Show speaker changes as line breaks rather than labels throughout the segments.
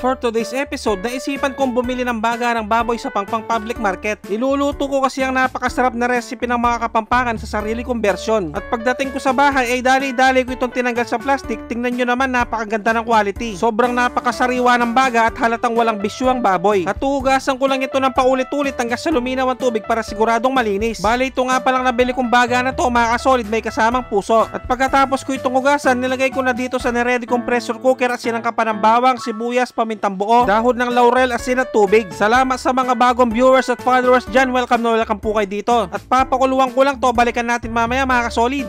for today's episode, naisipan kong bumili ng baga ng baboy sa Pangpang Public Market. Niluluto ko kasi ang napakasarap na recipe ng mga Kapampangan sa sarili kong bersyon. At pagdating ko sa bahay ay dali-dali ko itong tinanggal sa plastic. Tingnan nyo naman, napakaganda ng quality. Sobrang napakasariwa ng baga at halatang walang bisyo ang baboy. At hugasan ko lang ito ng paulit-ulit hanggang sa luminaw ang tubig para siguradong malinis. Bale, ito nga palang nabili kong baga na to, mga kasolid, may kasamang puso. At pagkatapos ko itong hugasan, nilagay ko na dito sa niready kong pressure cooker at sinangkapan ng bawang, sibuyas, pamintang buo, dahon ng laurel, asin at tubig. Salamat sa mga bagong viewers at followers dyan. Welcome na welcome po kayo dito. At papakuluan ko lang to, balikan natin mamaya mga kasolid.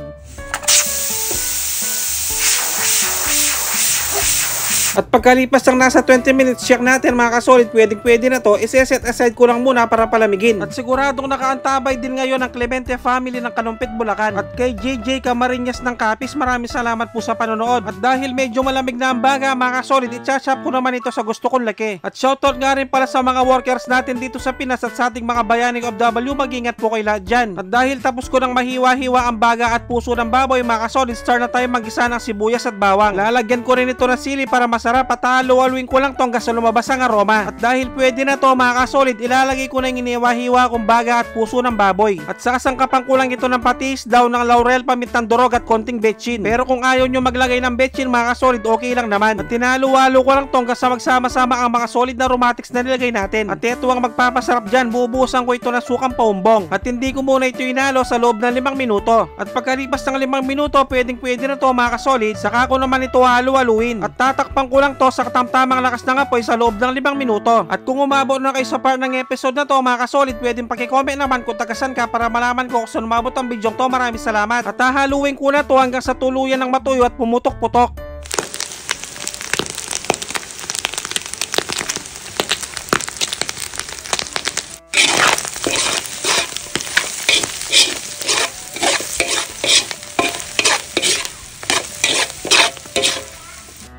At pagkalipas ng nasa 20 minutes, check natin mga kasolid, pwede na to. Iseset aside ko lang muna para palamigin. At siguradong nakaantabay din ngayon ang Clemente family ng Kalumpit, Bulacan. At kay JJ Camariñas ng Capiz, maraming salamat po sa panonood. At dahil medyo malamig na ang baga mga kasolid, i-chop ko naman ito sa gusto kong laki. At shoutout nga rin pala sa mga workers natin dito sa Pinas at sa ating mga bayaning OFW, mag-ingat po kayo lahat dyan. At dahil tapos ko ng mahiwa-hiwa ang baga at puso ng baboy mga kasolid, start na tayo mag-isa ng sibuyas at bawang. Lalagyan ko rin ito ng sili para masarap at haluhaluin ko lang to hanggang sa lumabas ang aroma. At dahil pwede na to mga kasolid, ilalagay ko na yung iniwa-hiwa kong baga at puso ng baboy. At sasangkapan ko lang ito ng patis, daw ng laurel, pamintang durog at konting betchin. Pero kung ayaw nyo maglagay ng betchin mga kasolid, okay lang naman. At tinalo-halo ko lang to hanggang sa magsama-sama ang mga solid na aromatics na nilagay natin. At ito ang magpapasarap dyan, bubusan ko ito ng sukang paumbong. At hindi ko muna ito inalo sa loob ng 5 minuto. At pagkalipas ng 5 minuto, pwede na to mga kasolid, saka ko naman ito halu-haluin. At tatakpan ko lang to sa katamtamang lakas ng apoy sa loob ng 5 minuto. At kung umabot na kayo sa part ng episode na to mga kasolid, pwedeng pakicomment naman kung tagasan ka para malaman ko kung saan umabot ang video to. Maraming salamat. At hahaluin ko na to hanggang sa tuluyan ng matuyo at pumutok-putok.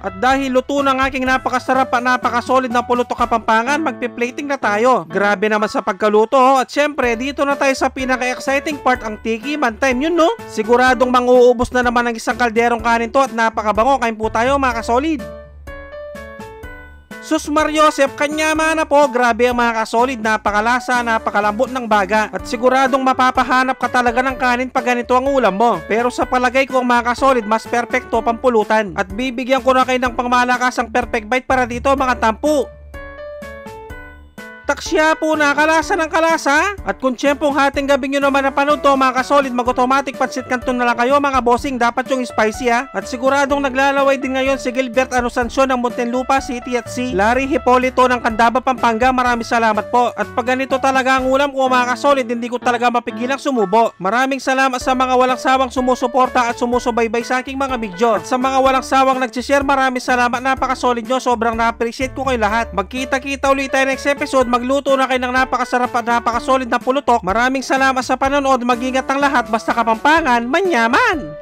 At dahil luto ng aking napakasarap at napakasolid na puluto Kapampangan, magpi-plating na tayo. Grabe naman sa pagkaluto. At syempre, dito na tayo sa pinaka-exciting part, ang tiki man time. Yun no? Siguradong manguubos na naman ng isang kalderong kanin to at napakabango. Kain po tayo mga kasolid. Sus Mariosep, kanyama na po. Grabe ang mga kasolid, napakalasa, napakalambot ng baga. At siguradong mapapahanap ka talaga ng kanin pag ganito ang ulam mo. Pero sa palagay ko mga kasolid, mas perfecto pampulutan. At bibigyan ko na kayo ng pangmalakasang perfect bite para dito mga tampu. Taksya po na kalasa ng kalasa. At kung tiyempong hating gabi nyo naman napanood to mga kasolid, mag-automatic pansit canton na lang kayo mga bossing. Dapat yung spicy ha. At siguradong naglalaway din ngayon si Gilbert Anusancion ng Muntinlupa City at si Larry Hipolito ng Candaba, Pampanga. Maraming salamat po. At pag ganito talaga ang ulam ko mga kasolid, hindi ko talaga mapigilang sumubo. Maraming salamat sa mga walang sawang sumusuporta at sumusubaybay sa aking mga video. At sa mga walang sawang nagsishare, maraming salamat. Napakasolid nyo. Sobrang na-appreciate ko kayo lahat. Magkita-kita ulit tayo next episode. Magluto na kayo ng napakasarap at napakasolid na pulutok. Maraming salamat sa panonood. Mag-ingat ang lahat. Basta Kapampangan, manyaman!